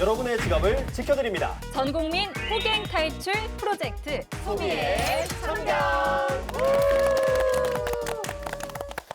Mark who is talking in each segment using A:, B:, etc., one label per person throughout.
A: 여러분의 지갑을 지켜드립니다.
B: 전국민 호갱 탈출 프로젝트 소비의 참견.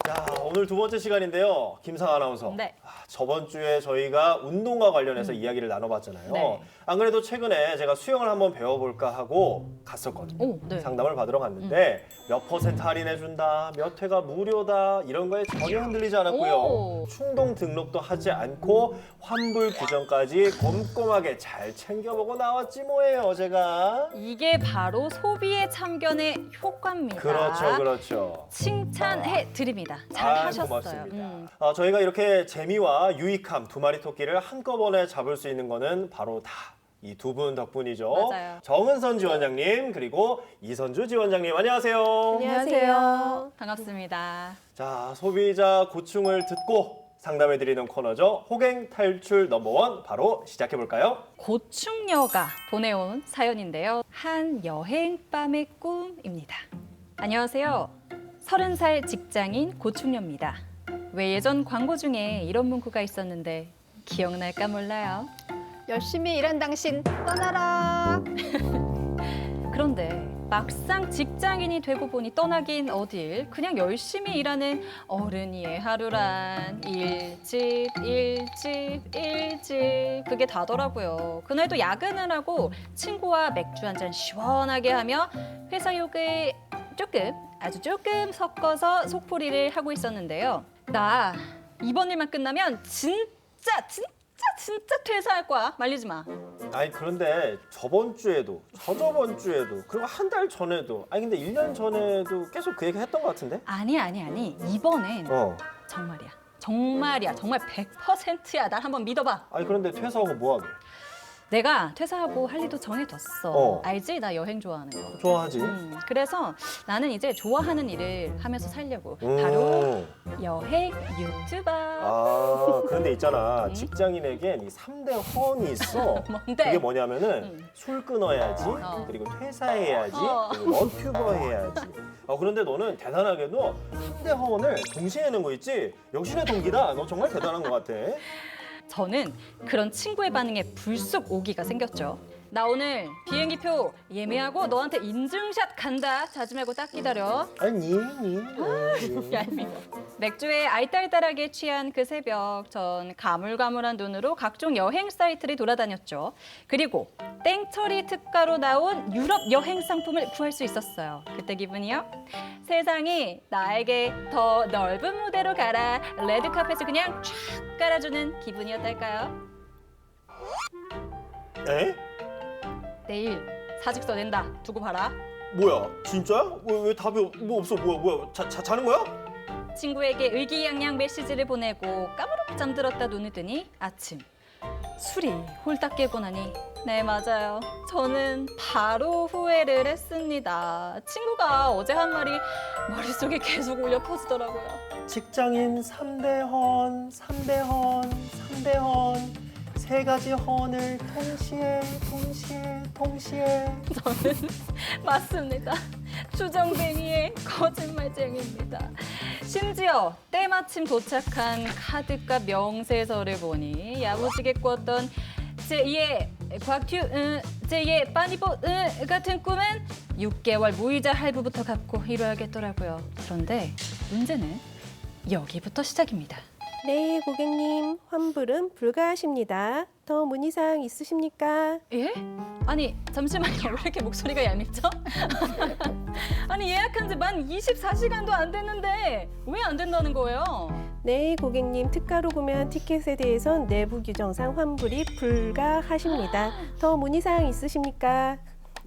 A: 자, 오늘 두 번째 시간인데요. 김상 아나운서.
B: 네.
A: 저번 주에 저희가 운동과 관련해서 이야기를 나눠봤잖아요.
B: 네.
A: 안 그래도 최근에 제가 수영을 한번 배워볼까 하고 갔었거든요.
B: 오, 네.
A: 상담을 받으러 갔는데 몇 퍼센트 할인해준다, 몇 회가 무료다 이런 거에 전혀 흔들리지 않았고요.
B: 오.
A: 충동 등록도 하지 않고 환불 규정까지 꼼꼼하게 잘 챙겨보고 나왔지 뭐예요, 제가.
B: 이게 바로 소비의 참견의 효과입니다.
A: 그렇죠, 그렇죠.
B: 칭찬해 드립니다. 잘 하셨어요.
A: 고맙습니다. 저희가 이렇게 재미와 유익함 두 마리 토끼를 한꺼번에 잡을 수 있는 거는 바로 다 이 두 분 덕분이죠.
B: 맞아요.
A: 정은선 지원장님 그리고 이선주 지원장님 안녕하세요.
C: 안녕하세요.
B: 반갑습니다.
A: 자, 소비자 고충을 듣고 상담해드리는 코너죠. 호갱 탈출 넘버원 바로 시작해볼까요?
B: 고충녀가 보내온 사연인데요. 한 여행밤의 꿈입니다. 안녕하세요. 30살 직장인 고충녀입니다. 왜 예전 광고 중에 이런 문구가 있었는데 기억날까 몰라요.
C: 열심히 일한 당신 떠나라.
B: 그런데 막상 직장인이 되고 보니 떠나긴 어딜 그냥 열심히 일하는 어른이의 하루란 일집 그게 다더라고요. 그날도 야근을 하고 친구와 맥주 한잔 시원하게 하며 회사 욕을 아주 조금 섞어서 속풀이를 하고 있었는데요. 나 이번 일만 끝나면 진짜 퇴사할 거야. 말리지 마.
A: 아니 그런데 저번 주에도 저저번 주에도 그리고 한 달 전에도 아니 근데 1년 전에도 계속 그 얘기 했던 것 같은데?
B: 아니. 이번엔 정말 100%야. 날 한번 믿어봐.
A: 아니 그런데 퇴사하고 뭐 하게?
B: 내가 퇴사하고 할 일도 정해뒀어. 알지? 나 여행 좋아하는 거.
A: 좋아하지?
B: 그래서 나는 이제 좋아하는 일을 하면서 살려고. 바로 여행 유튜버.
A: 그런데 있잖아. 직장인에겐 이 3대 허언이 있어.
B: 뭔데?
A: 그게 뭐냐면은 술 끊어야지, 그리고 퇴사해야지, 그리고 원튜버 해야지. 그런데 너는 대단하게도 3대 허언을 동시에 하는 거 있지? 역신의 동기다. 너 정말 대단한 것 같아.
B: 저는 그런 친구의 반응에 불쑥 오기가 생겼죠. 나 오늘 비행기표 예매하고 너한테 인증샷 간다. 자지 말고 딱 기다려.
A: 아니.
B: 얄미워. 맥주에 알딸딸하게 취한 그 새벽, 전 가물가물한 눈으로 각종 여행 사이트를 돌아다녔죠. 그리고 땡처리 특가로 나온 유럽 여행 상품을 구할 수 있었어요. 그때 기분이요? 세상이 나에게 더 넓은 무대로 가라. 레드카펫을 그냥 쫙 깔아주는 기분이었달까요?
A: 에?
B: 내일 사직서 낸다. 두고 봐라.
A: 뭐야? 진짜야? 왜 답이 뭐 없어? 뭐야? 자는 거야?
B: 친구에게 의기양양 메시지를 보내고 까무룩 잠들었다 눈을 뜨니 아침. 술이 홀딱 깨고 나니 네, 맞아요. 저는 바로 후회를 했습니다. 친구가 어제 한 말이 머릿속에 계속 울려 퍼지더라고요.
A: 직장인 3대 헌, 3대 헌, 3대 헌. 세 가지 헌을 동시에.
B: 저는 맞습니다. 추정뱅이의 거짓말쟁이입니다. 심지어 때마침 도착한 카드값 명세서를 보니 야무지게 꿨던 제2의 곽튜, 제2의 빠니보 같은 꿈은 6개월 무이자 할부부터 갚고 이뤄야겠더라고요. 그런데 문제는 여기부터 시작입니다.
C: 네, 고객님. 환불은 불가하십니다. 더 문의사항 있으십니까?
B: 예? 아니 잠시만요. 왜 이렇게 목소리가 얄밉죠? 아니 예약한 지 만 24시간도 안 됐는데 왜 안 된다는 거예요?
C: 네, 고객님. 특가로 구매한 티켓에 대해선 내부 규정상 환불이 불가하십니다. 더 문의사항 있으십니까?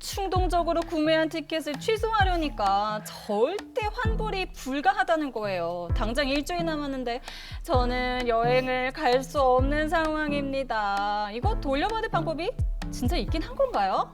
B: 충동적으로 구매한 티켓을 취소하려니까 절대 환불이 불가하다는 거예요. 당장 일주일 남았는데 저는 여행을 갈 수 없는 상황입니다. 이거 돌려받을 방법이 진짜 있긴 한 건가요?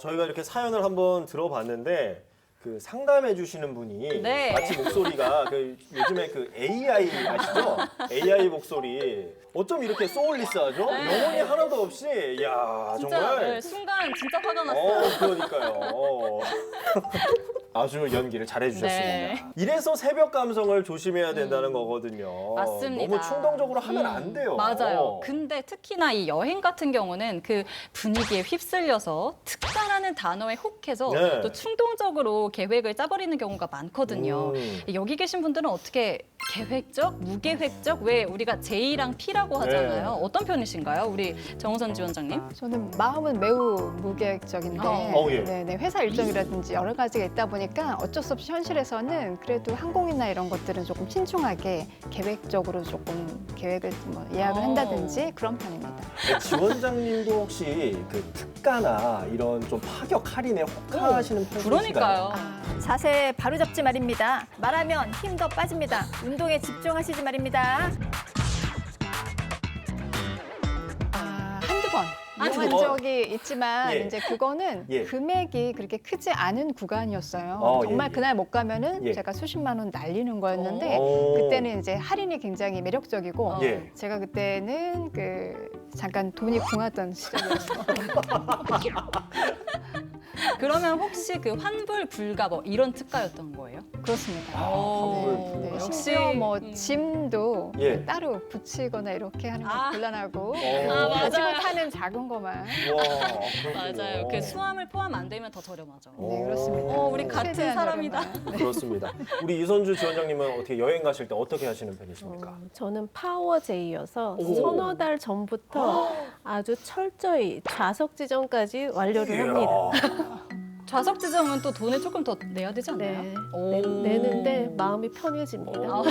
A: 저희가 이렇게 사연을 한번 들어봤는데 그 상담해 주시는 분이
B: 네.
A: 마치 목소리가 그 요즘에 그 AI 아시죠? AI 목소리 어쩜 이렇게 소울리스하죠? 영혼이 하나도 없이 야
B: 진짜
A: 정말
B: 네, 순간 진짜 화가 났어요.
A: 그러니까요. 아주 연기를 잘해주셨습니다.
B: 네.
A: 이래서 새벽 감성을 조심해야 된다는 거거든요.
B: 맞습니다.
A: 너무 충동적으로 하면 안 돼요.
B: 맞아요. 근데 특히나 이 여행 같은 경우는 그 분위기에 휩쓸려서 특가라는 단어에 혹해서
A: 네.
B: 또 충동적으로 계획을 짜버리는 경우가 많거든요. 여기 계신 분들은 어떻게 계획적, 무계획적? 왜 우리가 J랑 P라고 하잖아요.
A: 네.
B: 어떤 편이신가요? 우리 정우선 지원장님?
D: 저는 마음은 매우 무계획적인데
A: 예.
D: 네네, 회사 일정이라든지 여러 가지가 있다 보니까 어쩔 수 없이 현실에서는 그래도 항공이나 이런 것들은 조금 신중하게 계획적으로 조금 계획을 뭐 예약을 한다든지 그런 편입니다.
A: 지원장님도 혹시 그 특가나 이런 좀 파격 할인에 혹하시는 편이신가요?
B: 그러니까요.
E: 자세 바로 잡지 말입니다. 말하면 힘 더 빠집니다. 운동에 집중하시지 말입니다.
D: 한두 번
A: 한두
D: 이용한
A: 번?
D: 적이 있지만
A: 예.
D: 이제 그거는
A: 예.
D: 금액이 그렇게 크지 않은 구간이었어요. 정말
A: 예.
D: 그날 못 가면은
A: 예.
D: 제가 수십만 원 날리는 거였는데
A: 오.
D: 그때는 이제 할인이 굉장히 매력적이고
A: 예.
D: 제가 그때는 잠깐 돈이 궁하던 시절이었어요.
B: 그러면 혹시 그 환불 불가 뭐 이런 특가였던 거예요?
D: 그렇습니다.
A: 환불
D: 네,
A: 불가.
D: 심지어 뭐 짐도
A: 예.
D: 따로 붙이거나 이렇게 하는 거
B: 아.
D: 곤란하고
A: 아,
D: 가지고
B: 맞아요.
D: 타는 작은 거만.
A: 와, 그렇군요.
B: 맞아요. 그 수화물 포함 안 되면 더 저렴하죠.
D: 네, 그렇습니다.
B: 우리 같은
D: 최대한
B: 사람이다.
D: 저렴한.
A: 그렇습니다. 우리 이선주 지원장님은 어떻게 여행 가실 때 어떻게 하시는 편이십니까?
C: 저는 파워 J여서
A: 오.
C: 서너 달 전부터 아주 철저히 좌석 지정까지 완료를
A: 이야.
C: 합니다.
B: 좌석 지정은 또 돈을 조금 더 내야 되지 않나요?
C: 네.
B: 오.
C: 내는데 마음이 편해집니다.
A: 오.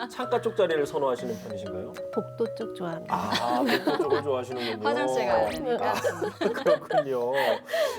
A: 창가 쪽 자리를 선호하시는 편이신가요?
C: 복도 쪽 좋아합니다.
A: 아, 복도 쪽을 좋아하시는군요.
B: 화장실 가야 되니까.
A: 그렇군요.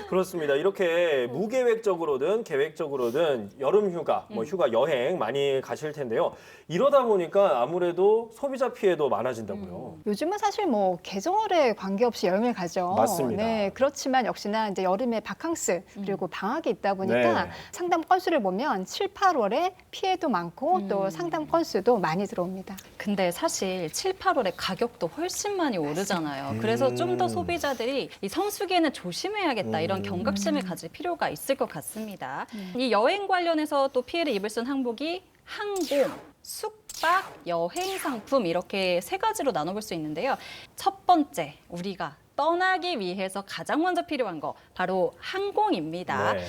A: 그렇습니다. 이렇게 무계획적으로든 계획적으로든 여름 휴가, 뭐 휴가 여행 많이 가실 텐데요. 이러다 보니까 아무래도 소비자 피해도 많아진다고요.
D: 요즘은 사실 뭐 계절에 관계없이 여행을 가죠.
A: 맞습니다.
D: 네, 그렇지만 역시나 이제 여름에 바캉스 그리고 방학이 있다 보니까
A: 네.
D: 상담 건수를 보면 7, 8월에 피해도 많고 또 상담 건수도 많이 들어옵니다.
B: 근데 사실 7, 8월에 가격도 훨씬 많이 오르잖아요. 그래서 좀 더 소비자들이 이 성수기에는 조심해야겠다 이런 경각심을 가질 필요가 있을 것 같습니다. 이 여행 관련해서 또 피해를 입을 수 있는 항목이 항공, 숙박, 여행 상품 이렇게 세 가지로 나눠볼 수 있는데요. 첫 번째, 우리가 떠나기 위해서 가장 먼저 필요한 거 바로 항공입니다.
A: 네.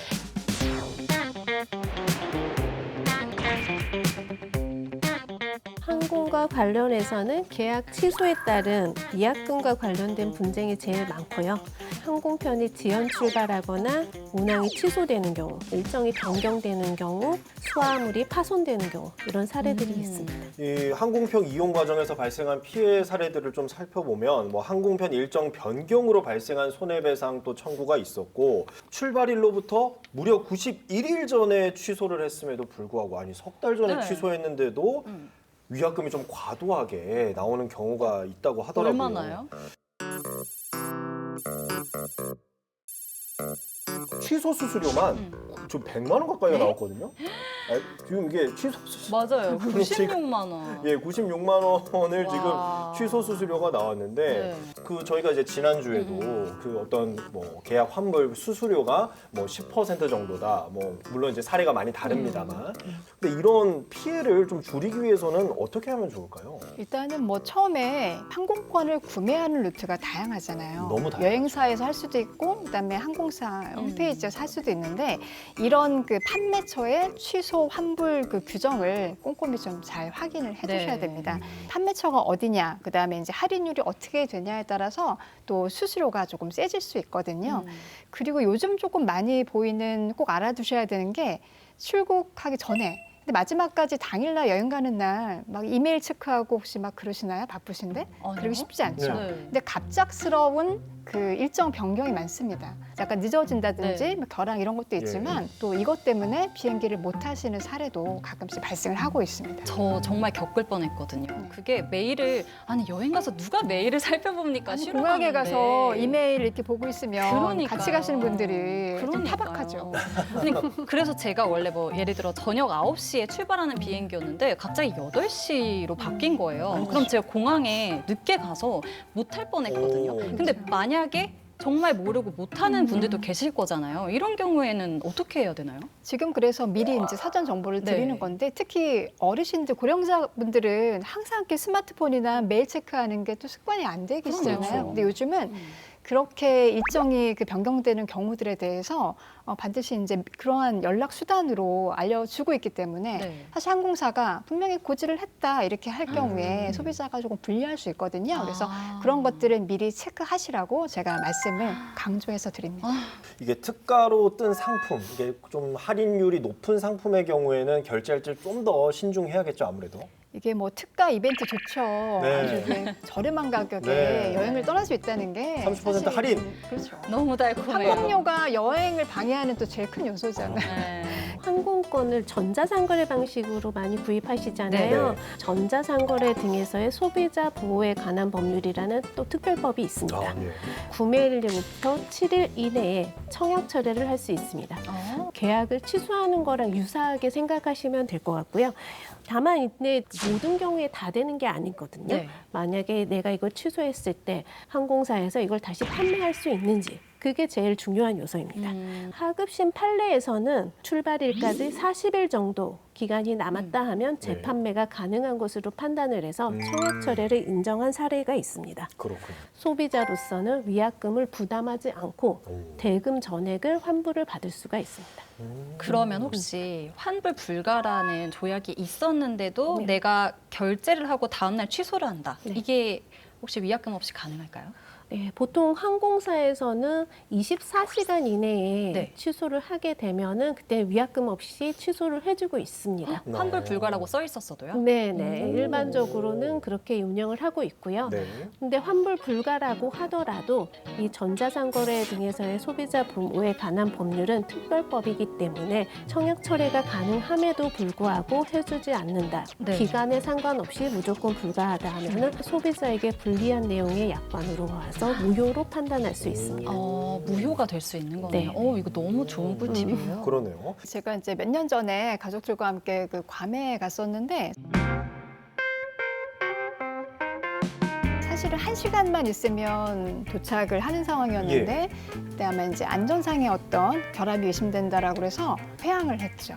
C: 항공과 관련해서는 계약 취소에 따른 미약금과 관련된 분쟁이 제일 많고요. 항공편이 지연 출발하거나 운항이 취소되는 경우, 일정이 변경되는 경우, 수화물이 파손되는 경우 이런 사례들이 있습니다.
A: 이 항공편 이용 과정에서 발생한 피해 사례들을 좀 살펴보면 뭐 항공편 일정 변경으로 발생한 손해배상 또 청구가 있었고 출발일로부터 무려 91일 전에 취소를 했음에도 불구하고 아니 석 달 전에
B: 네.
A: 취소했는데도 위약금이 좀 과도하게 나오는 경우가 있다고 하더라고요.
B: 얼마나요?
A: 취소 수수료만 좀 100만 원 가까이가 나왔거든요. 아, 지금 이게 취소 수수료
B: 맞아요.
A: 아니, 지금-
B: 96만 원.
A: 예, 96만 원을
B: 와.
A: 지금 취소 수수료가 나왔는데
B: 네.
A: 그 저희가 이제 지난주에도 그 어떤 뭐 계약 환불 수수료가 뭐 10% 정도다. 뭐 물론 이제 사례가 많이 다릅니다만. 근데 이런 피해를 좀 줄이기 위해서는 어떻게 하면 좋을까요?
D: 일단은 뭐 처음에 항공권을 구매하는 루트가 다양하잖아요.
A: 너무 다양하죠.
D: 여행사에서 할 수도 있고 그다음에 항공사 홈페이지에서 할 수도 있는데 이런 그 판매처의 취소 환불 그 규정을 꼼꼼히 좀 잘 확인을 해두셔야
B: 네.
D: 됩니다. 판매처가 어디냐, 그다음에 이제 할인율이 어떻게 되냐에 따라서 또 수수료가 조금 세질 수 있거든요. 그리고 요즘 조금 많이 보이는 꼭 알아두셔야 되는 게 출국하기 전에 근데 마지막까지 당일날 여행 가는 날 막 이메일 체크하고 혹시 막 그러시나요? 바쁘신데?
B: 아니요.
D: 그러기 쉽지 않죠.
A: 네.
D: 근데 갑작스러운 그 일정 변경이 많습니다. 약간 늦어진다든지
B: 네.
D: 뭐 결항 이런 것도 있지만 또 이것 때문에 비행기를 못 타시는 사례도 가끔씩 발생을 하고 있습니다.
B: 저 정말 겪을 뻔했거든요. 그게 메일을 아니 여행 가서 누가 메일을 살펴봅니까?
D: 아니,
B: 싫어하는데.
D: 공항에 가서 이메일 이렇게 보고 있으면
B: 그러니까요.
D: 같이 가시는 분들이 좀
B: 그러니까요.
D: 타박하죠.
B: 아니, 그래서 제가 원래 뭐 예를 들어 저녁 9시에 출발하는 비행기였는데 갑자기 8시로 바뀐 거예요. 그럼 제가 공항에 늦게 가서 못 탈 뻔했거든요.
A: 오.
B: 근데 만약에 정말 모르고 못하는 분들도 계실 거잖아요. 이런 경우에는 어떻게 해야 되나요?
D: 지금 그래서 미리 이제 사전 정보를
B: 네.
D: 드리는 건데 특히 어르신들, 고령자분들은 항상 이렇게 스마트폰이나 메일 체크하는 게 또 습관이 안 돼 계시잖아요.
A: 그렇죠.
D: 근데 요즘은 그렇게 일정이 그 변경되는 경우들에 대해서 반드시 이제 그러한 연락 수단으로 알려주고 있기 때문에
B: 네.
D: 사실 항공사가 분명히 고지를 했다 이렇게 할 경우에 소비자가 조금 불리할 수 있거든요. 그래서
B: 아.
D: 그런 것들은 미리 체크하시라고 제가 말씀을 강조해서 드립니다.
A: 이게 특가로 뜬 상품, 이게 좀 할인율이 높은 상품의 경우에는 결제할 때 좀 더 신중해야겠죠, 아무래도.
D: 이게 뭐 특가 이벤트 좋죠.
A: 네.
D: 아주 이게 저렴한 가격에
A: 네.
D: 여행을 떠날 수 있다는 게
A: 30%
D: 사실
A: 할인.
D: 그렇죠.
B: 너무 달콤해요.
D: 항공료가 여행을 방해하는 또 제일 큰 요소잖아요.
B: 네.
C: 항공권을 전자상거래 방식으로 많이 구입하시잖아요.
A: 네.
C: 전자상거래 등에서의 소비자 보호에 관한 법률이라는 또 특별법이 있습니다.
A: 아, 네.
C: 구매일로부터 7일 이내에 청약 철회를 할 수 있습니다. 계약을 취소하는 거랑 유사하게 생각하시면 될 것 같고요. 다만 이때 모든 경우에 다 되는 게 아니거든요.
B: 네.
C: 만약에 내가 이걸 취소했을 때 항공사에서 이걸 다시 판매할 수 있는지 그게 제일 중요한 요소입니다. 하급심 판례에서는 출발일까지 40일 정도 기간이 남았다 하면 재판매가 가능한 것으로 판단을 해서 청약 철회를 인정한 사례가 있습니다.
A: 그렇군요.
C: 소비자로서는 위약금을 부담하지 않고
A: 오.
C: 대금 전액을 환불을 받을 수가 있습니다.
B: 그러면 혹시 환불 불가라는 조약이 있었는데도
C: 네.
B: 내가 결제를 하고 다음날 취소를 한다.
C: 네.
B: 이게 혹시 위약금 없이 가능할까요?
C: 네, 보통 항공사에서는 24시간 이내에
B: 네.
C: 취소를 하게 되면은 그때 위약금 없이 취소를 해주고 있습니다.
B: 환불 불가라고 써 있었어도요?
C: 네네, 일반적으로는 그렇게 운영을 하고 있고요.
A: 네.
C: 근데 환불 불가라고 하더라도 이 전자상거래 등에서의 소비자 보호에 관한 법률은 특별법이기 때문에 청약 철회가 가능함에도 불구하고 해주지 않는다.
B: 네.
C: 기간에 상관없이 무조건 불가하다 하면은 소비자에게 불리한 내용의 약관으로 와서 무효로 판단할 수 있습니다.
B: 무효가 될 수 있는 거네요.
C: 네.
B: 이거 너무 좋은 꿀팁이에요.
A: 그러네요.
D: 제가 이제 몇 년 전에 가족들과 함께 그 괌에 갔었는데 사실은 1시간만 있으면 도착을 하는 상황이었는데 그때 아마 이제 안전상의 어떤 결함이 의심된다라고 그래서 회항을 했죠.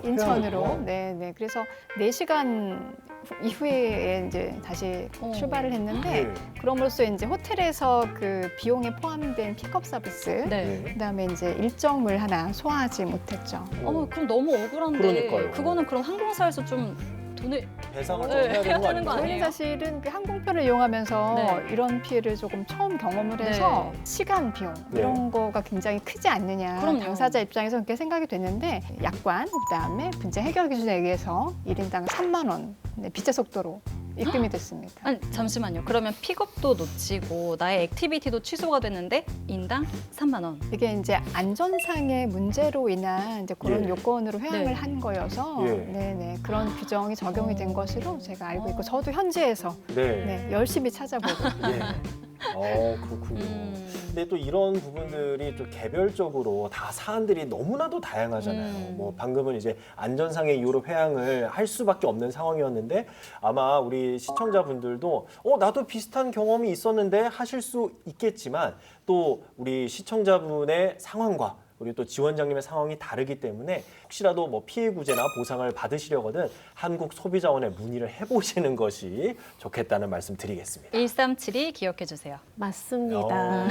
D: 인천으로. 네. 그래서 4시간 이후에 이제 다시 출발을 했는데
A: 네.
D: 그럼으로써 이제 호텔에서 그 비용에 포함된 픽업 서비스
B: 네.
D: 그다음에 이제 일정을 하나 소화하지 못했죠.
B: 그럼 너무 억울한데
A: 그러니까요.
B: 그거는 그럼 항공사에서 좀 돈을
A: 배상을 좀
B: 네,
A: 해야 되는 거
B: 해야 되는 거
A: 아니에요?
D: 저희는
B: 아니에요?
D: 사실은 그 항공편을 이용하면서
B: 네.
D: 이런 피해를 조금 처음 경험을 해서 시간 비용
A: 네.
D: 이런 거가 굉장히 크지 않느냐
B: 그럼요.
D: 당사자 입장에서 그렇게 생각이 됐는데 약관 그다음에 분쟁 해결 기준에 의해서 1인당 3만 원 빛의 속도로 입금이 됐습니다.
B: 아니 잠시만요. 그러면 픽업도 놓치고 나의 액티비티도 취소가 됐는데 인당 3만 원.
D: 이게 이제 안전상의 문제로 인한 이제 그런
A: 예.
D: 요건으로 회항을
B: 네.
D: 한 거여서
A: 예.
D: 네네 그런 규정이 적용이 된 것으로 제가 알고 있고 저도 현지에서
A: 네.
D: 네, 열심히 찾아보고
A: 예. 그렇군요. 근데 또 이런 부분들이 좀 개별적으로 다 사안들이 너무나도 다양하잖아요. 뭐 방금은 이제 안전상의 이유로 회항을 할 수밖에 없는 상황이었는데 아마 우리 시청자분들도 나도 비슷한 경험이 있었는데 하실 수 있겠지만 또 우리 시청자분의 상황과 우리 또 지원장님의 상황이 다르기 때문에 혹시라도 뭐 피해 구제나 보상을 받으시려거든 한국소비자원에 문의를 해보시는 것이 좋겠다는 말씀 드리겠습니다.
B: 1372 기억해 주세요.
C: 맞습니다.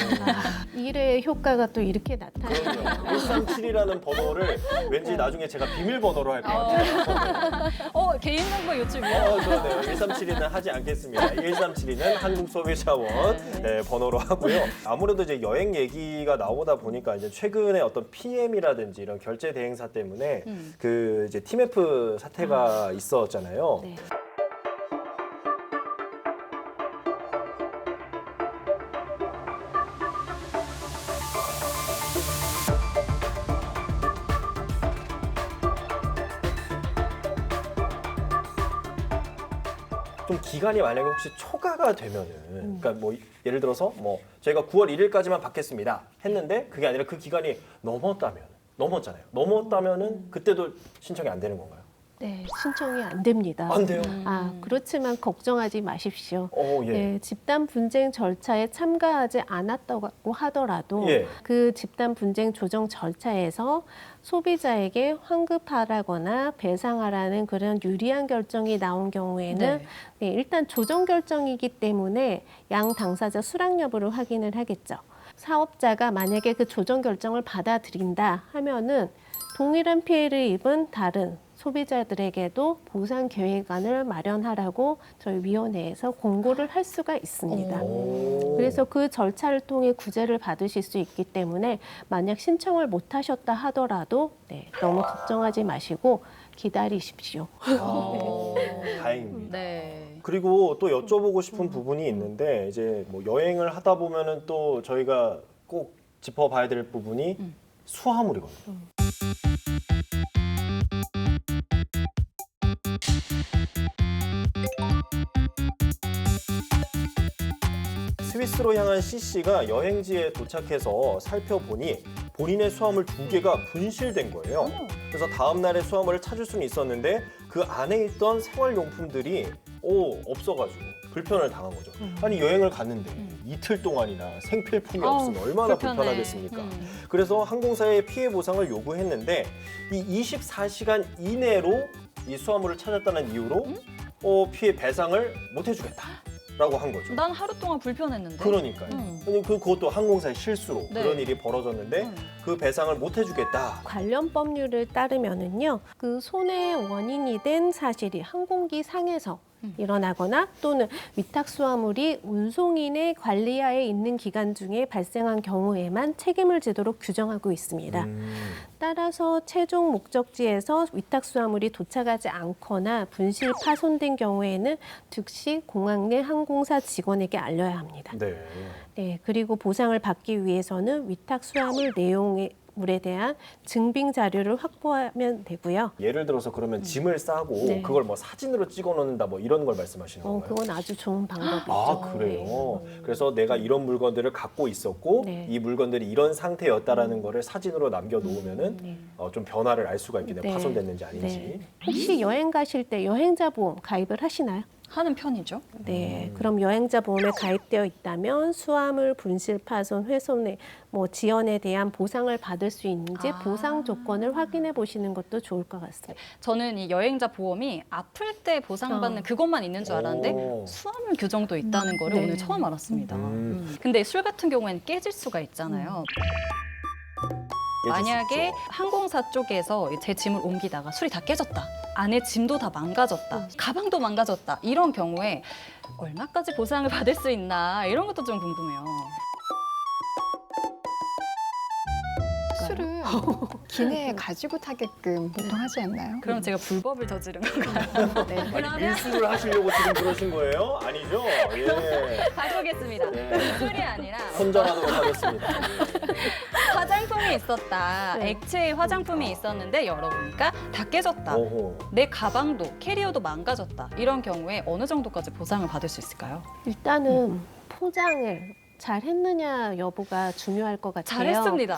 C: 일의 효과가 또 이렇게 나타나요.
A: 1372라는 번호를 왠지 나중에 제가 비밀번호로 할 것 같아요.
B: 개인정보 유출이요?
A: 그러네요. 1372는 하지 않겠습니다. 1372는 한국소비자원 번호로 하고요. 아무래도 이제 여행 얘기가 나오다 보니까 이제 최근에 어떤 PM이라든지 이런 결제 대행사 때문에 그 이제 TMF 사태가 있었잖아요.
C: 네.
A: 좀 기간이 만약에 혹시 초과가 되면은, 그러니까 뭐 예를 들어서 뭐 저희가 9월 1일까지만 받겠습니다 했는데 그게 아니라 그 기간이 넘었잖아요. 넘었다면은 그때도 신청이 안 되는 건가요?
C: 네, 신청이 안 됩니다.
A: 안 돼요.
C: 그렇지만 걱정하지 마십시오.
A: 예.
C: 네, 집단 분쟁 절차에 참가하지 않았다고 하더라도
A: 예.
C: 그 집단 분쟁 조정 절차에서 소비자에게 환급하라거나 배상하라는 그런 유리한 결정이 나온 경우에는
B: 네.
C: 네, 일단 조정 결정이기 때문에 양 당사자 수락 여부를 확인을 하겠죠. 사업자가 만약에 그 조정 결정을 받아들인다 하면은 동일한 피해를 입은 다른 소비자들에게도 보상 계획안을 마련하라고 저희 위원회에서 공고를 할 수가 있습니다. 그래서 그 절차를 통해 구제를 받으실 수 있기 때문에 만약 신청을 못 하셨다 하더라도 네, 너무 걱정하지 마시고 기다리십시오.
A: 다행입니다.
B: 네.
A: 그리고 또 여쭤보고 싶은 부분이 있는데 이제 뭐 여행을 하다 보면은 또 저희가 꼭 짚어봐야 될 부분이 수화물이거든요. 스위스로 향한 C씨가 여행지에 도착해서 살펴보니 본인의 수화물 2개가 분실된 거예요. 그래서 다음 날에 수화물을 찾을 수는 있었는데 그 안에 있던 생활용품들이 없어가지고 불편을 당한 거죠. 아니 여행을 갔는데 이틀 동안이나 생필품이 없으면 얼마나
B: 불편해.
A: 불편하겠습니까? 그래서 항공사에 피해 보상을 요구했는데 이 24시간 이내로 이 수화물을 찾았다는 이유로 피해 배상을 못 해주겠다라고 한 거죠.
B: 난 하루 동안 불편했는데.
A: 그러니까요. 아니, 그것도 항공사의 실수로
B: 네.
A: 그런 일이 벌어졌는데 그 배상을 못 해주겠다.
C: 관련 법률을 따르면은요, 그 손해의 원인이 된 사실이 항공기 상에서 일어나거나 또는 위탁 수화물이 운송인의 관리하에 있는 기간 중에 발생한 경우에만 책임을 지도록 규정하고 있습니다. 따라서 최종 목적지에서 위탁 수화물이 도착하지 않거나 분실 파손된 경우에는 즉시 공항 내 항공사 직원에게 알려야 합니다.
A: 네.
C: 네, 그리고 보상을 받기 위해서는 위탁 수화물 내용물에 대한 증빙 자료를 확보하면 되고요.
A: 예를 들어서 그러면 짐을 싸고
C: 네.
A: 그걸 뭐 사진으로 찍어 놓는다 뭐 이런 걸 말씀하시는 건가요?
C: 그건 아주 좋은 방법이죠.
A: 아, 그래요? 그래서 내가 이런 물건들을 갖고 있었고
C: 네.
A: 이 물건들이 이런 상태였다라는 거를 사진으로 남겨 놓으면은
C: 네.
A: 좀 변화를 알 수가 있겠네요.
C: 네.
A: 파손됐는지 아닌지.
C: 네. 혹시 여행 가실 때 여행자 보험 가입을 하시나요?
B: 하는 편이죠.
C: 네, 그럼 여행자 보험에 가입되어 있다면 수화물 분실, 파손, 훼손의 지연에 대한 보상을 받을 수 있는지 보상 조건을 확인해 보시는 것도 좋을 것 같습니다.
B: 저는 이 여행자 보험이 아플 때 보상받는 그것만 있는 줄 알았는데
A: 오.
B: 수화물 규정도 있다는 거를
C: 네.
B: 오늘 처음 알았습니다. 근데 술 같은 경우에는 깨질 수가 있잖아요. 만약에 항공사 쪽에서 제 짐을 옮기다가 술이 다 깨졌다. 안에 짐도 다 망가졌다. 가방도 망가졌다. 이런 경우에 얼마까지 보상을 받을 수 있나 이런 것도 좀 궁금해요.
D: 술을 기내에 가지고 타게끔 보통 하지 않나요?
B: 그럼 제가 불법을 저지른 건가요?
D: 네.
A: 아니, 밀수를 하시려고 지금 그러신 거예요? 아니죠? 예.
B: 가져오겠습니다.
A: 네.
B: 술이 아니라
A: 손절하도록 하겠습니다.
B: 화장품이 있었다.
C: 네.
B: 액체 화장품이 있었는데 열어보니까 다 깨졌다.
A: 오호.
B: 내 가방도 캐리어도 망가졌다. 이런 경우에 어느 정도까지 보상을 받을 수 있을까요?
C: 일단은 포장을 잘 했느냐 여부가 중요할 것 같아요.
B: 잘했습니다.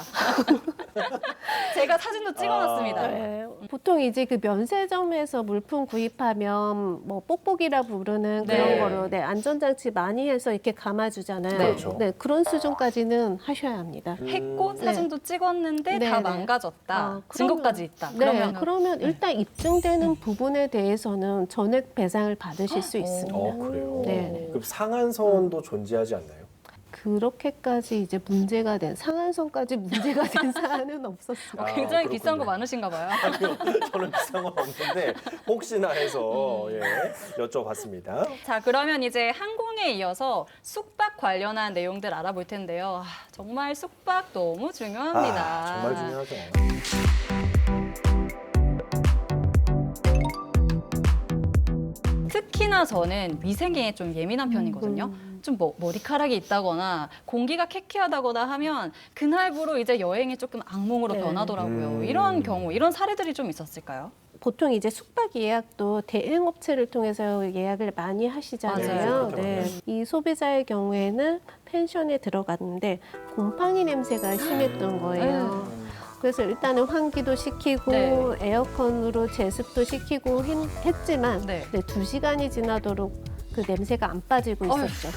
B: 제가 사진도 찍어놨습니다.
C: 네. 보통 이제 그 면세점에서 물품 구입하면 뽁뽁이라 부르는
B: 네.
C: 그런 거로 안전장치 많이 해서 이렇게 감아주잖아요.
A: 그렇죠.
C: 네, 그런 수준까지는 하셔야 합니다.
B: 했고 사진도 찍었는데
C: 네,
B: 다
C: 네.
B: 망가졌다.
C: 그러면-
B: 증거까지 있다.
C: 네, 그러면 일단 입증되는 부분에 대해서는 전액 배상을 받으실 수 있습니다.
A: 그래요?
C: 네.
A: 그럼 상한선도 존재하지 않나요?
C: 그렇게까지 이제 문제가 된 상한선까지 문제가 된 사안은 없었어요.
B: 굉장히 비싼 거
A: 그렇군요.
B: 많으신가 봐요.
A: 아니요, 저는 비싼 건 없는데 혹시나 해서 여쭤봤습니다.
B: 자, 그러면 이제 항공에 이어서 숙박 관련한 내용들 알아볼 텐데요. 정말 숙박 너무 중요합니다.
A: 정말 중요하죠.
B: 특히나 저는 위생에 좀 예민한 편이거든요. 좀 머리카락이 있다거나 공기가 쾌쾌하다거나 하면 그날부로 이제 여행이 조금 악몽으로
C: 네.
B: 변하더라고요. 이런 경우, 이런 사례들이 좀 있었을까요?
C: 보통 이제 숙박 예약도 대행업체를 통해서 예약을 많이 하시잖아요.
B: 맞아요.
C: 네. 이 소비자의 경우에는 펜션에 들어갔는데 곰팡이 냄새가 심했던 거예요. 그래서 일단은 환기도 시키고
B: 네.
C: 에어컨으로 제습도 시키고 했지만
B: 네.
C: 2시간이 지나도록 그 냄새가 안 빠지고 있었죠.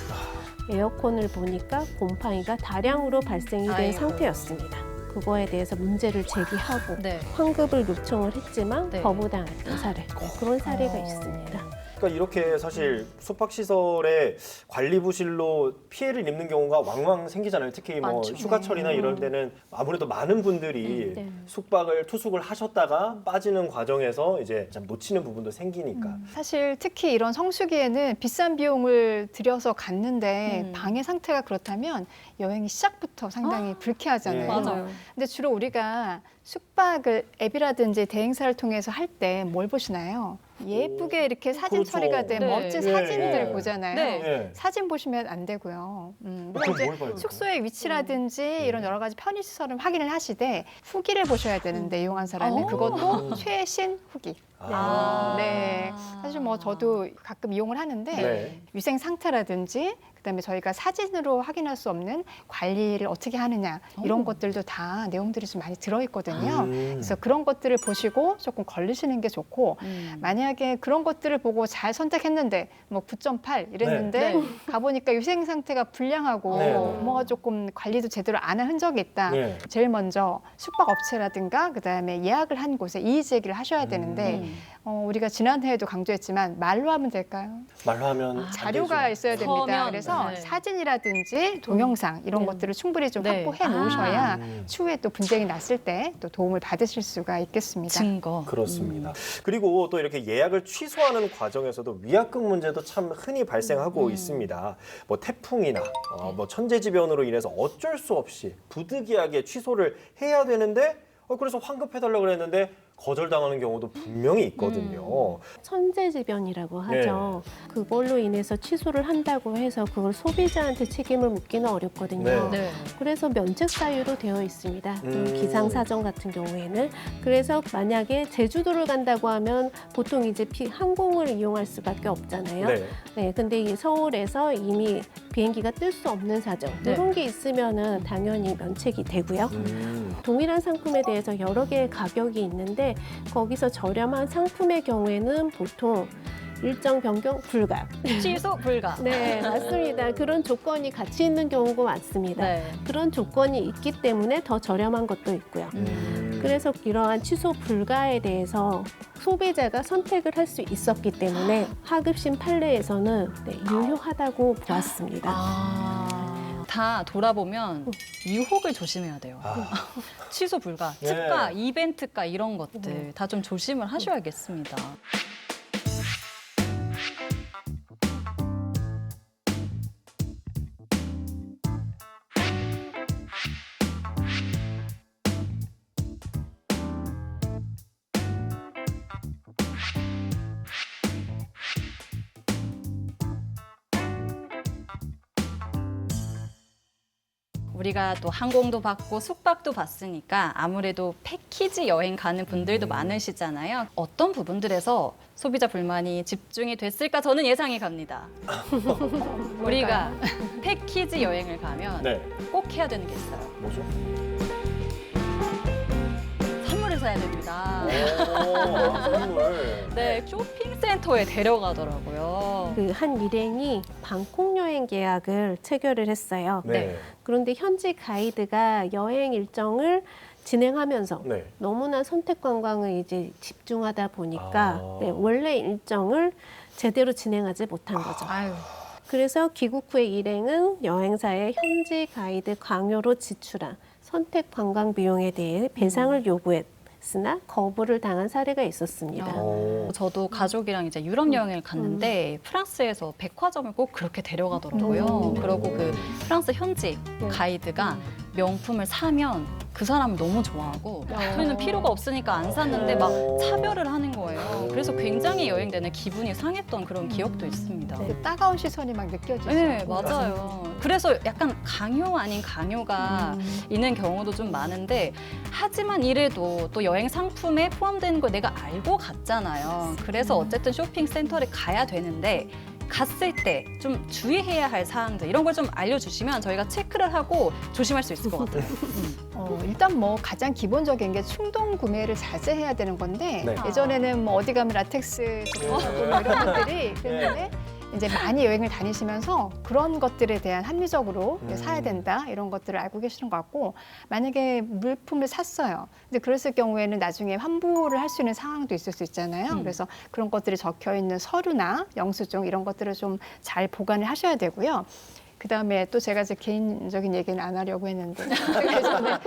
C: 에어컨을 보니까 곰팡이가 다량으로 발생이 된
B: 아이고.
C: 상태였습니다. 그거에 대해서 문제를 제기하고
B: 네.
C: 환급을 요청을 했지만
B: 네.
C: 거부당했던 사례, 그런 사례가 있습니다.
A: 그러니까 이렇게 사실 숙박시설의 관리부실로 피해를 입는 경우가 왕왕 생기잖아요. 특히 뭐
B: 많죠.
A: 휴가철이나 이럴 때는 아무래도 많은 분들이
C: 네.
A: 투숙을 하셨다가 빠지는 과정에서 이제 참 놓치는 부분도 생기니까.
D: 사실 특히 이런 성수기에는 비싼 비용을 들여서 갔는데 방의 상태가 그렇다면 여행이 시작부터 상당히 불쾌하잖아요.
A: 네.
B: 맞아요.
D: 근데 주로 우리가 숙박을 앱이라든지 대행사를 통해서 할 때 뭘 보시나요? 예쁘게 이렇게 사진
A: 그렇죠.
D: 처리가 된
B: 네.
D: 멋진
A: 네.
D: 사진들 보잖아요.
B: 네.
A: 예.
D: 사진 보시면 안 되고요. 물론
A: 그럼
D: 이제
A: 뭘 봐야 돼요?
D: 숙소의 위치라든지 이런 여러 가지 편의시설은 확인을 하시되 후기를 보셔야 되는데 이용한 사람이 그것도 최신 후기.
A: 아.
D: 네. 사실 뭐 저도 가끔 이용을 하는데
A: 네.
D: 위생 상태라든지 그다음에 저희가 사진으로 확인할 수 없는 관리를 어떻게 하느냐 이런 것들도 다 내용들이 좀 많이 들어있거든요. 그래서 그런 것들을 보시고 조금 걸리시는 게 좋고 만약에 그런 것들을 보고 잘 선택했는데 뭐 9.8 이랬는데
B: 네.
D: 가보니까 위생 상태가 불량하고
A: 네.
D: 뭐가 조금 관리도 제대로 안 한 흔적이 있다.
A: 네.
D: 제일 먼저 숙박업체라든가 그다음에 예약을 한 곳에 이의 제기를 하셔야 되는데 우리가 지난해에도 강조했지만 말로 하면 될까요?
A: 말로 하면 안
D: 자료가
A: 되죠.
D: 있어야 됩니다.
B: 서면,
D: 그래서
B: 네.
D: 사진이라든지 동영상 이런 것들을 충분히 좀
B: 네.
D: 확보해 놓으셔야
A: 아.
D: 추후에 또 분쟁이 났을 때 또 도움을 받으실 수가 있겠습니다.
B: 증거.
A: 그렇습니다. 그리고 또 이렇게 예약을 취소하는 과정에서도 위약금 문제도 참 흔히 발생하고 있습니다. 뭐 태풍이나 뭐 천재지변으로 인해서 어쩔 수 없이 부득이하게 취소를 해야 되는데 그래서 환급해달라고 그랬는데 거절당하는 경우도 분명히 있거든요.
C: 천재지변이라고 하죠. 그걸로 인해서 취소를 한다고 해서 그걸 소비자한테 책임을 묻기는 어렵거든요.
A: 네.
B: 네.
C: 그래서 면책 사유로 되어 있습니다. 또
A: 음.
C: 기상사정 같은 경우에는. 그래서 만약에 제주도를 간다고 하면 보통 이제 항공을 이용할 수밖에 없잖아요.
A: 네.
C: 네, 근데 이 서울에서 이미 비행기가 뜰 수 없는 사정
B: 네.
C: 이런 게 있으면은 당연히 면책이 되고요. 동일한 상품에 대해서 여러 개의 가격이 있는데 거기서 저렴한 상품의 경우에는 보통 일정 변경 불가.
B: 취소 불가.
C: 네, 맞습니다. 그런 조건이 같이 있는 경우가 많습니다.
B: 네.
C: 그런 조건이 있기 때문에 더 저렴한 것도 있고요. 그래서 이러한 취소 불가에 대해서 소비자가 선택을 할 수 있었기 때문에 하급심 판례에서는 유효하다고 보았습니다.
B: 다 돌아보면 유혹을 조심해야 돼요. 취소 불가,
A: 네.
B: 특가, 이벤트가 이런 것들 다 좀 조심을 하셔야겠습니다. 우리가 또 항공도 받고 숙박도 받으니까 아무래도 패키지 여행 가는 분들도 많으시잖아요. 어떤 부분들에서 소비자 불만이 집중이 됐을까 저는 예상이 갑니다. 우리가 패키지 여행을 가면
A: 네.
B: 꼭 해야 되는 게 있어요.
A: 뭐죠?
B: 선물을 사야 됩니다.
A: 선물.
B: 네, 쇼핑센터에 데려가더라고요.
C: 그 한 일행이 방콕 여행 계약을 체결을 했어요.
A: 네.
C: 그런데 현지 가이드가 여행 일정을 진행하면서
A: 네.
C: 너무나 선택 관광을 이제 집중하다 보니까
A: 아.
C: 원래 일정을 제대로 진행하지 못한 거죠.
B: 아유,
C: 그래서 귀국 후에 일행은 여행사의 현지 가이드 강요로 지출한 선택 관광 비용에 대해 배상을 요구했으나 거부를 당한 사례가 있었습니다.
B: 저도 가족이랑 이제 유럽 여행을 갔는데 프랑스에서 백화점을 꼭 그렇게 데려가더라고요. 그리고 그 프랑스 현지 가이드가 명품을 사면 그 사람을 너무 좋아하고 저희는 필요가 없으니까 안 샀는데 막 차별을 하는 거예요. 그래서 굉장히 여행 내내 기분이 상했던 그런 기억도 있습니다.
D: 그 따가운 시선이 막 느껴지죠.
B: 네, 맞아요. 그래서 약간 강요 아닌 강요가 있는 경우도 좀 많은데 하지만 이래도 또 여행 상품에 포함되는 걸 내가 알고 갔잖아요. 그래서 어쨌든 쇼핑센터를 가야 되는데 갔을 때 좀 주의해야 할 사항들 이런 걸 좀 알려주시면 저희가 체크를 하고 조심할 수 있을 것 같아요.
D: 일단 뭐 가장 기본적인 게 충동 구매를 자제해야 되는 건데
A: 네.
D: 예전에는 뭐 어디 가면 라텍스 제품하고 뭐 이런 것들이 그랬는데 이제 많이 여행을 다니시면서 그런 것들에 대한 합리적으로 사야 된다 이런 것들을 알고 계시는 것 같고 만약에 물품을 샀어요. 근데 그랬을 경우에는 나중에 환불을 할 수 있는 상황도 있을 수 있잖아요. 그래서 그런 것들이 적혀 있는 서류나 영수증 이런 것들을 좀 잘 보관을 하셔야 되고요. 그다음에 또 제가 제 개인적인 얘기는 안 하려고 했는데 예전에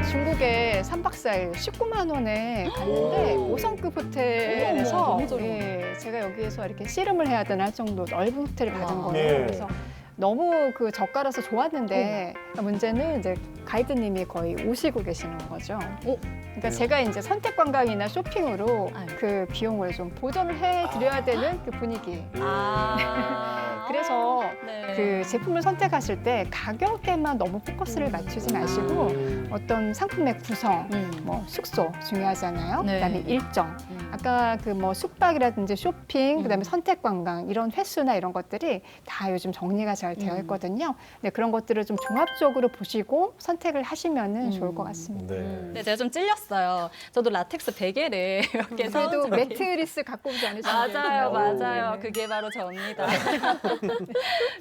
D: 중국에 3박 4일 19만 원에 갔는데
A: 오.
D: 5성급 호텔에서
B: 너무 저렴하다.
D: 예, 제가 여기에서 이렇게 씨름을 해야 되나 할 정도 넓은 호텔을 받은
B: 와.
D: 거예요.
A: 네.
D: 그래서 너무 그 저가라서 좋았는데 문제는 이제 가이드님이 거의 오시고 계시는 거죠.
B: 오.
D: 그러니까 제가 이제 선택 관광이나 쇼핑으로
B: 아유.
D: 그 비용을 좀 보전을 해드려야 되는 그 분위기.
B: 아.
D: 그래서
B: 네.
D: 그 제품을 선택하실 때 가격에만 너무 포커스를 맞추지 마시고 어떤 상품의 구성, 뭐 숙소 중요하잖아요.
B: 네.
D: 그다음에 일정. 아까 그 뭐 숙박이라든지 쇼핑, 그다음에 선택 관광 이런 횟수나 이런 것들이 다 요즘 정리가 잘 되어 있거든요. 네, 그런 것들을 좀 종합적으로 보시고 선택을 하시면은 좋을 것 같습니다.
A: 네.
B: 네, 제가 좀 찔렸어요. 저도 라텍스 베개를 몇 개
D: 그래도
B: 사온 적이
D: 매트리스 갖고 오지 않으셨나요?
B: 맞아요, 맞아요.
D: 네.
B: 그게 바로 저입니다.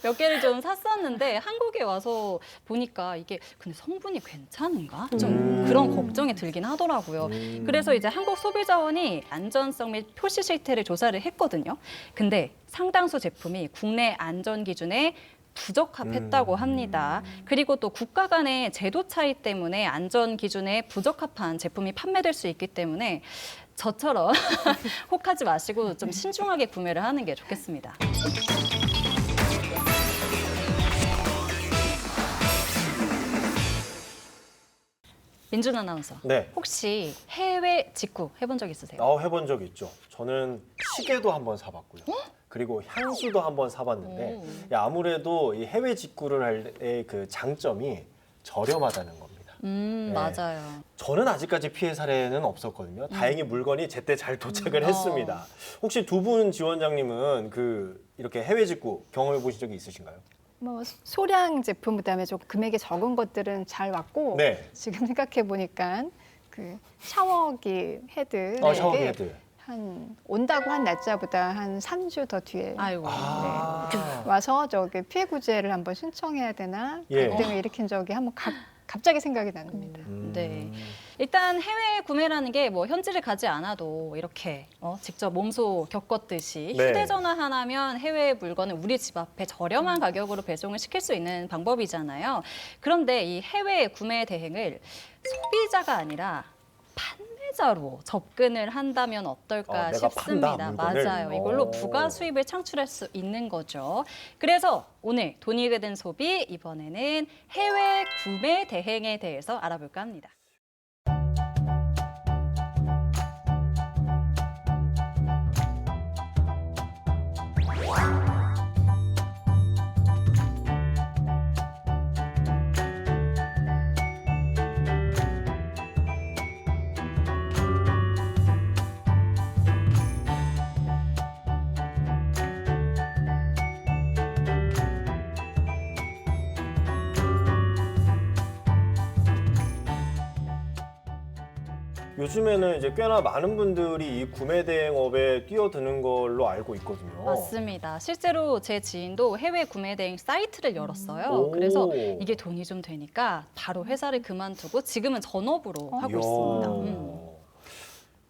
B: 몇 개를 좀 샀었는데 한국에 와서 보니까 이게 근데 성분이 괜찮은가? 좀 그런 걱정이 들긴 하더라고요. 그래서 이제 한국소비자원이 안전성 및 표시 실태를 조사를 했거든요. 근데 상당수 제품이 국내 안전 기준에 부적합했다고 합니다. 그리고 또 국가 간의 제도 차이 때문에 안전 기준에 부적합한 제품이 판매될 수 있기 때문에 저처럼 혹하지 마시고 좀 신중하게 구매를 하는 게 좋겠습니다. 민준 아나운서,
A: 네.
B: 혹시 해외 직구 해본 적 있으세요?
A: 해본 적 있죠. 저는 시계도 한번 사봤고요. 그리고 향수도 한번 사봤는데
B: 오.
A: 아무래도 이 해외 직구를 할 때 그 장점이 저렴하다는 겁니다. 네.
B: 맞아요.
A: 저는 아직까지 피해 사례는 없었거든요. 다행히 물건이 제때 잘 도착을 했습니다. 혹시 두 분 지원장님은 이렇게 해외 직구 경험해 보신 적이 있으신가요?
D: 뭐 소량 제품 그다음에 좀 금액이 적은 것들은 잘 왔고
A: 네.
D: 지금 생각해 보니까 그 샤워기 헤드
A: 샤워기
D: 이게
A: 헤드.
D: 한 온다고 한 날짜보다 한 3주 더 뒤에
B: 아이고.
D: 와서 저기 피해 구제를 한번 신청해야 되나
A: 예.
D: 갈등을 일으킨 적이 한번 갑자기 생각이 납니다.
B: 네. 일단 해외 구매라는 게 뭐 현지를 가지 않아도 이렇게 직접 몸소 겪었듯이
A: 네.
B: 휴대전화 하나면 해외 물건을 우리 집 앞에 저렴한 가격으로 배송을 시킬 수 있는 방법이잖아요. 그런데 이 해외 구매 대행을 소비자가 아니라 판매자로 접근을 한다면 어떨까
A: 내가
B: 싶습니다.
A: 판다, 물건을.
B: 맞아요. 이걸로
A: 오.
B: 부가 수입을 창출할 수 있는 거죠. 그래서 오늘 돈이 든 소비 이번에는 해외 구매 대행에 대해서 알아볼까 합니다.
A: 요즘에는 이제 꽤나 많은 분들이 이 구매 대행업에 뛰어드는 걸로 알고 있거든요.
B: 맞습니다. 실제로 제 지인도 해외 구매 대행 사이트를 열었어요.
A: 오.
B: 그래서 이게 돈이 좀 되니까 바로 회사를 그만두고 지금은 전업으로 하고
A: 이야.
B: 있습니다.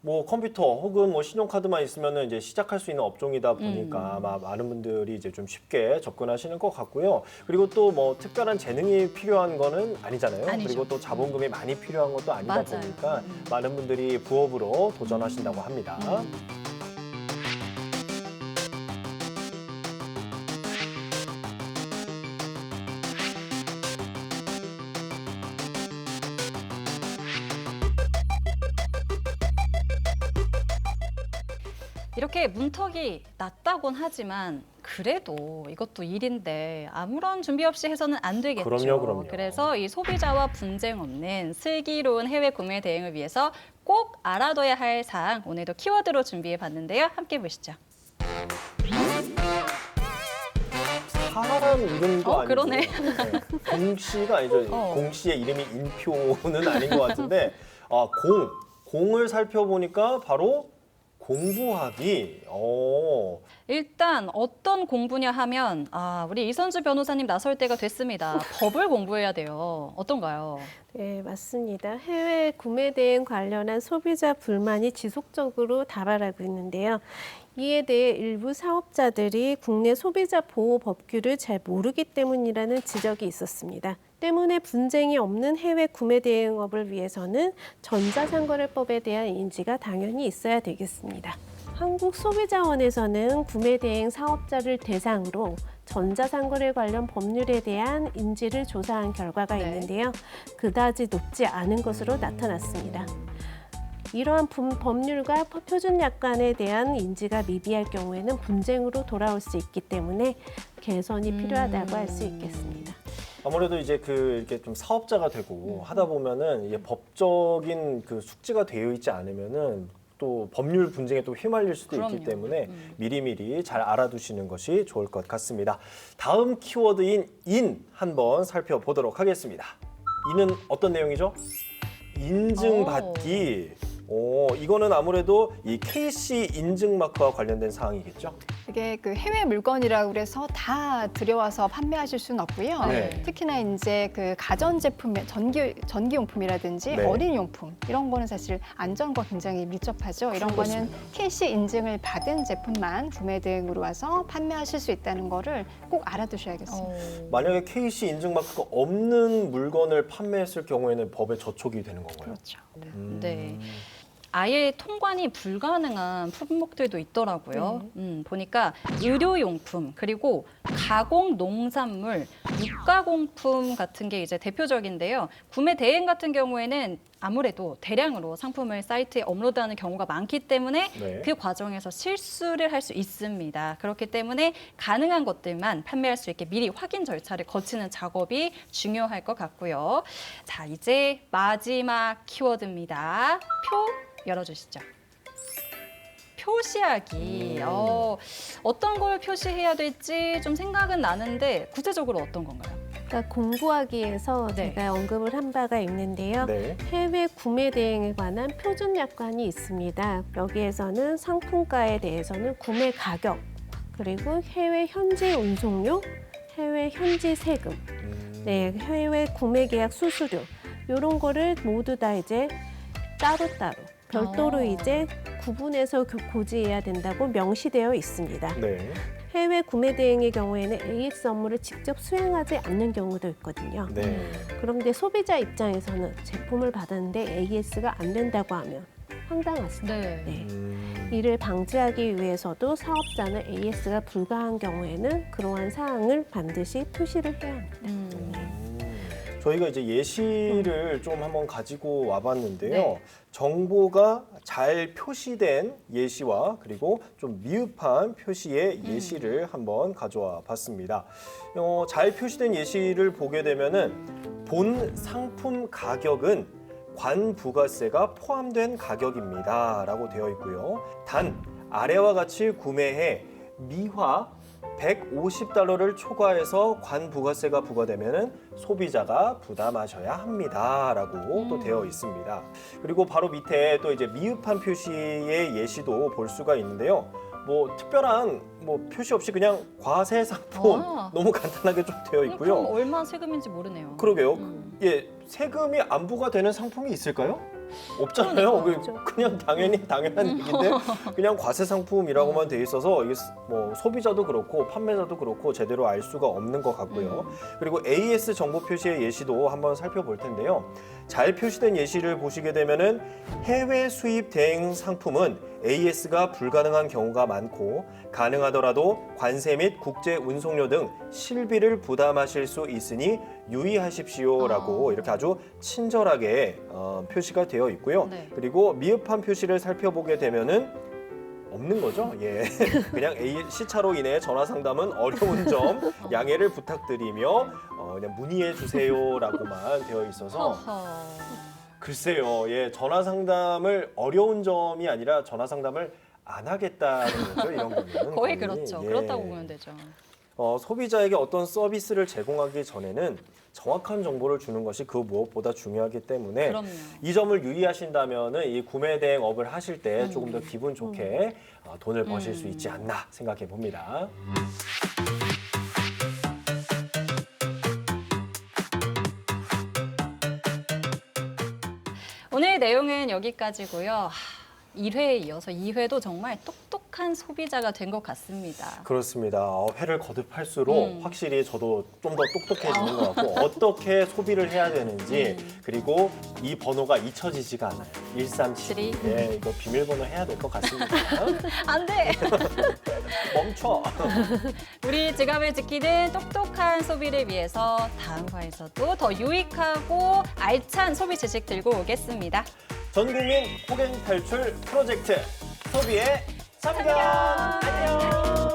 A: 뭐 컴퓨터 혹은 뭐 신용카드만 있으면 이제 시작할 수 있는 업종이다 보니까 아마 많은 분들이 이제 좀 쉽게 접근하시는 것 같고요. 그리고 또 뭐 특별한 재능이 필요한 거는 아니잖아요.
B: 아니죠.
A: 그리고 또 자본금이 많이 필요한 것도 아니다
B: 맞아요.
A: 보니까 많은 분들이 부업으로 도전하신다고 합니다.
B: 이렇게 문턱이 낮다곤 하지만 그래도 이것도 일인데 아무런 준비 없이 해서는 안 되겠죠.
A: 그럼요.
B: 그래서 이 소비자와 분쟁 없는 슬기로운 해외 구매 대행을 위해서 꼭 알아둬야 할 사항 오늘도 키워드로 준비해 봤는데요. 함께 보시죠.
A: 사람 이름도 아니고
B: 그러네.
A: 네. 공씨가 아니죠. 공씨의 이름이 인표는 아닌 것 같은데 공을 살펴보니까 바로 공부하기.
B: 일단 어떤 공부냐 하면 우리 이선주 변호사님 나설 때가 됐습니다. 법을 공부해야 돼요. 어떤가요?
C: 네, 맞습니다. 해외 구매 대행 관련한 소비자 불만이 지속적으로 다발하고 있는데요. 이에 대해 일부 사업자들이 국내 소비자 보호 법규를 잘 모르기 때문이라는 지적이 있었습니다. 때문에 분쟁이 없는 해외 구매 대행업을 위해서는 전자상거래법에 대한 인지가 당연히 있어야 되겠습니다. 한국소비자원에서는 구매 대행 사업자를 대상으로 전자상거래 관련 법률에 대한 인지를 조사한 결과가 있는데요. 그다지 높지 않은 것으로 나타났습니다. 이러한 법률과 표준 약관에 대한 인지가 미비할 경우에는 분쟁으로 돌아올 수 있기 때문에 개선이 필요하다고 할 수 있겠습니다.
A: 아무래도 이제 이렇게 좀 사업자가 되고 하다 보면은 이게 법적인 그 숙지가 되어 있지 않으면은 또 법률 분쟁에 또 휘말릴 수도 있기
B: 그럼요.
A: 때문에 미리미리 잘 알아두시는 것이 좋을 것 같습니다. 다음 키워드인 인 한번 살펴보도록 하겠습니다. 인은 어떤 내용이죠? 인증받기. 이거는 아무래도 이 KC 인증 마크와 관련된 사항이겠죠?
D: 이게 그 해외 물건이라고 그래서 다 들여와서 판매하실 수는 없고요.
A: 네.
D: 특히나 이제 그 가전제품, 전기용품이라든지
A: 네.
D: 어린이용품 이런 거는 사실 안전과 굉장히 밀접하죠. 이런 거는 KC 인증을 받은 제품만 구매 대행으로 와서 판매하실 수 있다는 거를 꼭 알아두셔야겠습니다.
A: 만약에 KC 인증 마크가 없는 물건을 판매했을 경우에는 법에 저촉이 되는 건가요?
D: 그렇죠.
B: 네. 아예 통관이 불가능한 품목들도 있더라고요. 보니까 의료용품 그리고 가공 농산물, 육가공품 같은 게 이제 대표적인데요. 구매 대행 같은 경우에는 아무래도 대량으로 상품을 사이트에 업로드하는 경우가 많기 때문에
A: 네.
B: 그 과정에서 실수를 할 수 있습니다. 그렇기 때문에 가능한 것들만 판매할 수 있게 미리 확인 절차를 거치는 작업이 중요할 것 같고요. 자, 이제 마지막 키워드입니다. 표 열어주시죠. 표시하기. 어떤 걸 표시해야 될지 좀 생각은 나는데 구체적으로 어떤 건가요?
C: 그러니까 공부하기에서
B: 네.
C: 제가 언급을 한 바가 있는데요.
A: 네.
C: 해외 구매 대행에 관한 표준 약관이 있습니다. 여기에서는 상품가에 대해서는 구매 가격, 그리고 해외 현지 운송료, 해외 현지 세금, 네, 해외 구매 계약 수수료 이런 거를 모두 다 이제 따로따로 별도로 이제 구분해서 고지해야 된다고 명시되어 있습니다.
A: 네.
C: 해외 구매 대행의 경우에는 AS 업무를 직접 수행하지 않는 경우도 있거든요.
A: 네.
C: 그런데 소비자 입장에서는 제품을 받았는데 AS가 안 된다고 하면 황당하시죠. 네. 이를 방지하기 위해서도 사업자는 AS가 불가한 경우에는 그러한 사항을 반드시 표시를 해야 합니다.
A: 저희가 이제 예시를 좀 한번 가지고 와봤는데요.
B: 네.
A: 정보가 잘 표시된 예시와 그리고 좀 미흡한 표시의 예시를 한번 가져와 봤습니다. 잘 표시된 예시를 보게 되면은 본 상품 가격은 관부가세가 포함된 가격입니다라고 되어 있고요. 단 아래와 같이 구매해 미화 150달러를 초과해서 관부가세가 부과되면 소비자가 부담하셔야 합니다라고 또 되어 있습니다. 그리고 바로 밑에 또 이제 미흡한 표시의 예시도 볼 수가 있는데요. 뭐 특별한 표시 없이 그냥 과세 상품 너무 간단하게 좀 되어 있고요.
B: 그럼 얼마 세금인지 모르네요.
A: 그러게요. 예, 세금이 안 부과되는 상품이 있을까요? 없잖아요. 그냥 당연한 얘기인데 그냥 과세 상품이라고만 돼 있어서 이게 뭐 소비자도 그렇고 판매자도 그렇고 제대로 알 수가 없는 것 같고요. 그리고 AS 정보 표시의 예시도 한번 살펴볼 텐데요. 잘 표시된 예시를 보시게 되면은 해외 수입 대행 상품은 AS가 불가능한 경우가 많고 가능하더라도 관세 및 국제 운송료 등 실비를 부담하실 수 있으니 유의하십시오라고 이렇게 아주 친절하게 표시가 되어 있고요.
B: 네.
A: 그리고 미흡한 표시를 살펴보게 되면은 없는 거죠. 예, 그냥 시차로 인해 전화 상담은 어려운 점 양해를 부탁드리며 그냥 문의해 주세요라고만 되어 있어서
B: 허허.
A: 글쎄요, 예, 전화 상담을 어려운 점이 아니라 전화 상담을 안 하겠다는 거죠. 이런 거는
B: 거의 그렇죠.
A: 예.
B: 그렇다고 보면 되죠.
A: 소비자에게 어떤 서비스를 제공하기 전에는 정확한 정보를 주는 것이 그 무엇보다 중요하기 때문에
B: 그럼요.
A: 이 점을 유의하신다면 이 구매 대행 업을 하실 때 조금 더 기분 좋게 돈을 버실 수 있지 않나 생각해 봅니다.
B: 오늘 내용은 여기까지고요. 1회에 이어서 2회도 정말 똑똑한 소비자가 된 것 같습니다.
A: 그렇습니다. 회를 거듭할수록 확실히 저도 좀 더 똑똑해지는 것 같고 어떻게 소비를 해야 되는지 그리고 이 번호가 잊혀지지가 않아요. 1372. 네, 이거 비밀번호 해야 될 것 같습니다.
B: 안 돼!
A: 멈춰!
B: 우리 지갑을 지키는 똑똑한 소비를 위해서 다음 화에서도 더 유익하고 알찬 소비 지식 들고 오겠습니다.
A: 전국민 호갱 탈출 프로젝트 소비의 참견! 안녕!